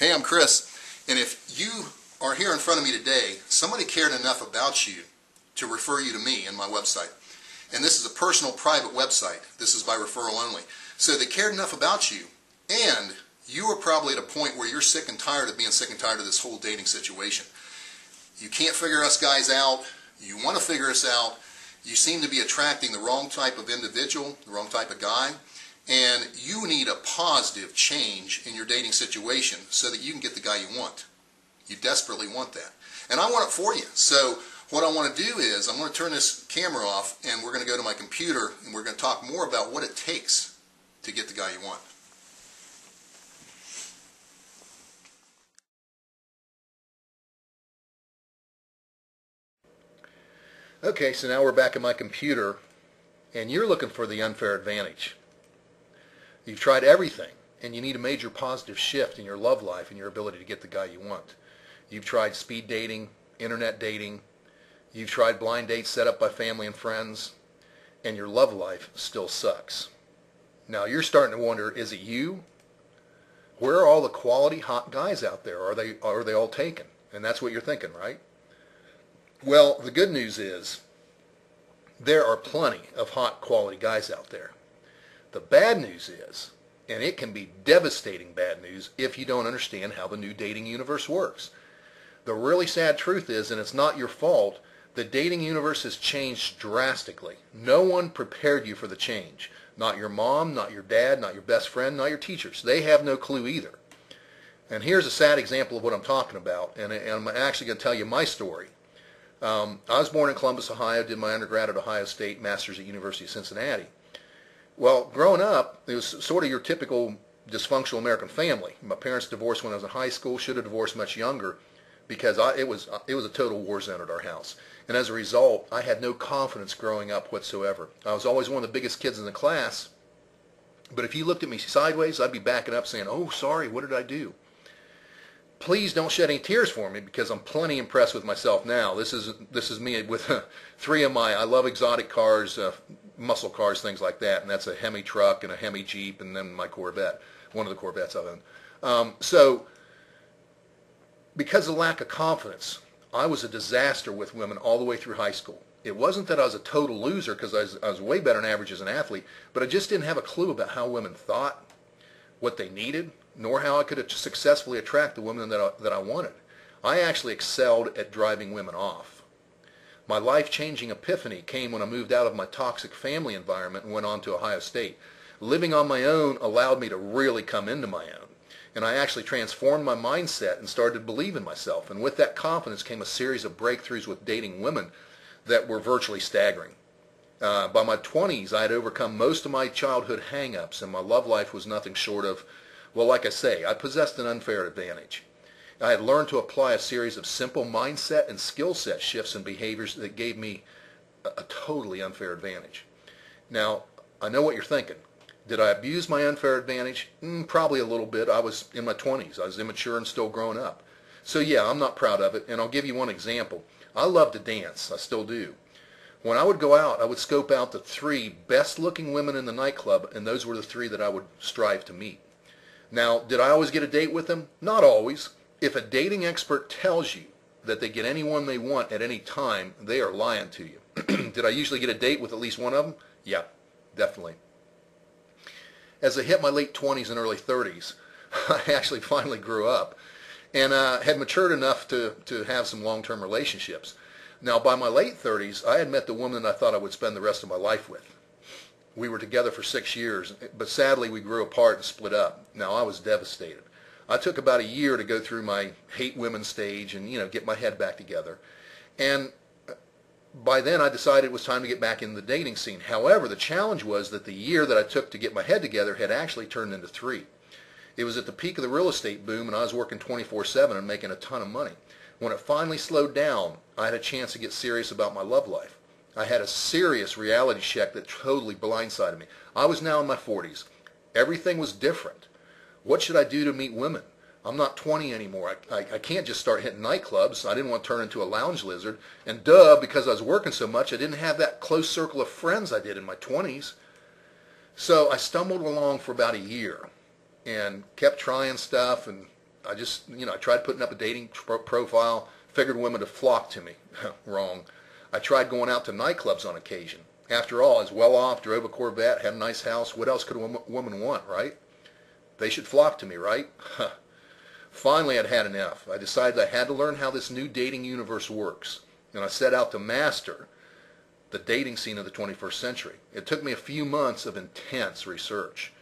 Hey, I'm Chris, and if you are here in front of me today, somebody cared enough about you to refer you to me and my website. And this is a personal, private website. This is by referral only. So they cared enough about you, and you are probably at a point where you're sick and tired of being sick and tired of this whole dating situation. You can't figure us guys out. You want to figure us out. You seem to be attracting the wrong type of individual, the wrong type of guy, and you need a positive change in your dating situation so that you can get the guy you want. You desperately want that. And I want it for you. So what I want to do is I'm going to turn this camera off, and we're going to go to my computer, and we're going to talk more about what it takes to get the guy you want. Okay, so now we're back at my computer, and you're looking for the unfair advantage. You've tried everything, and you need a major positive shift in your love life and your ability to get the guy you want. You've tried speed dating, internet dating, you've tried blind dates set up by family and friends, and your love life still sucks. Now you're starting to wonder, is it you? Where are all the quality hot guys out there? Are they all taken? And that's what you're thinking, right? Well, the good news is there are plenty of hot quality guys out there. The bad news is, and it can be devastating bad news if you don't understand how the new dating universe works. The really sad truth is, and it's not your fault, the dating universe has changed drastically. No one prepared you for the change. Not your mom, not your dad, not your best friend, not your teachers. They have no clue either. And here's a sad example of what I'm talking about, and I'm actually going to tell you my story. I was born in Columbus, Ohio, did my undergrad at Ohio State, master's at University of Cincinnati. Well, growing up, it was sort of your typical dysfunctional American family. My parents divorced when I was in high school, should have divorced much younger, because it was a total war zone at our house. And as a result, I had no confidence growing up whatsoever. I was always one of the biggest kids in the class, but if you looked at me sideways, I'd be backing up saying, "Oh, sorry, what did I do?" Please don't shed any tears for me, because I'm plenty impressed with myself now. This is me with three of my, I love exotic cars, muscle cars, things like that, and that's a Hemi truck and a Hemi Jeep, and then my Corvette, one of the Corvettes I've owned. So because of lack of confidence, I was a disaster with women all the way through high school. It wasn't that I was a total loser, because I was way better than average as an athlete, but I just didn't have a clue about how women thought, what they needed, nor how I could successfully attract the women that I wanted. I actually excelled at driving women off. My life-changing epiphany came when I moved out of my toxic family environment and went on to Ohio State. Living on my own allowed me to really come into my own. And I actually transformed my mindset and started to believe in myself. And with that confidence came a series of breakthroughs with dating women that were virtually staggering. By my 20s, I had overcome most of my childhood hang-ups, and my love life was nothing short of, well, like I say, I possessed an unfair advantage. I had learned to apply a series of simple mindset and skill set shifts and behaviors that gave me a totally unfair advantage. Now, I know what you're thinking. Did I abuse my unfair advantage? Probably a little bit. I was in my 20s. I was immature and still growing up. So yeah, I'm not proud of it, and I'll give you one example. I love to dance. I still do. When I would go out, I would scope out the 3 best-looking women in the nightclub, and those were the 3 that I would strive to meet. Now, did I always get a date with them? Not always. If a dating expert tells you that they get anyone they want at any time, they are lying to you. Did I usually get a date with at least one of them? Yeah, definitely. As I hit my late 20s and early 30s, I actually finally grew up and had matured enough to have some long-term relationships. Now, by my late 30s, I had met the woman I thought I would spend the rest of my life with. We were together for 6 years, but sadly we grew apart and split up. Now, I was devastated. I took about a year to go through my hate women stage and, get my head back together. And by then I decided it was time to get back in the dating scene. However, the challenge was that the year that I took to get my head together had actually turned into 3. It was at the peak of the real estate boom, and I was working 24/7 and making a ton of money. When it finally slowed down, I had a chance to get serious about my love life. I had a serious reality check that totally blindsided me. I was now in my 40s. Everything was different. What should I do to meet women? I'm not 20 anymore. I can't just start hitting nightclubs. I didn't want to turn into a lounge lizard. And because I was working so much, I didn't have that close circle of friends I did in my 20s. So I stumbled along for about a year and kept trying stuff, and I just, I tried putting up a dating profile, figured women would flock to me. Wrong. I tried going out to nightclubs on occasion. After all, I was well off, drove a Corvette, had a nice house. What else could a woman want, right? They should flock to me, right? Finally, I'd had enough. I decided I had to learn how this new dating universe works, and I set out to master the dating scene of the 21st century. It took me a few months of intense research,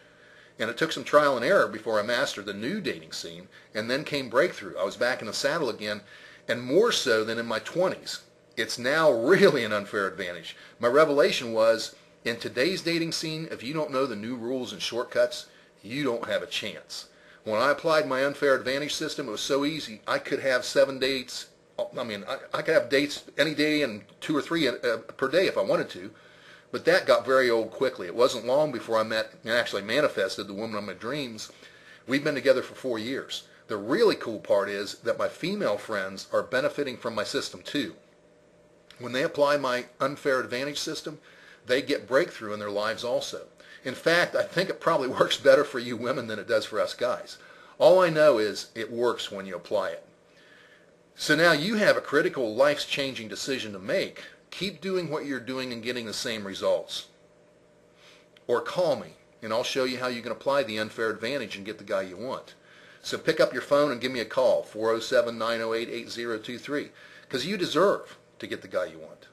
and it took some trial and error before I mastered the new dating scene, and then came breakthrough. I was back in the saddle again, and more so than in my 20s. It's now really an unfair advantage. My revelation was, in today's dating scene, if you don't know the new rules and shortcuts, you don't have a chance. When I applied my unfair advantage system, it was so easy. I could have 7 dates. I could have dates any day and 2 or 3 per day if I wanted to. But that got very old quickly. It wasn't long before I met and actually manifested the woman of my dreams. We've been together for 4 years. The really cool part is that my female friends are benefiting from my system too. When they apply my unfair advantage system, they get breakthrough in their lives also. In fact, I think it probably works better for you women than it does for us guys. All I know is it works when you apply it. So now you have a critical, life-changing decision to make. Keep doing what you're doing and getting the same results. Or call me, and I'll show you how you can apply the unfair advantage and get the guy you want. So pick up your phone and give me a call, 407-908-8023, because you deserve to get the guy you want.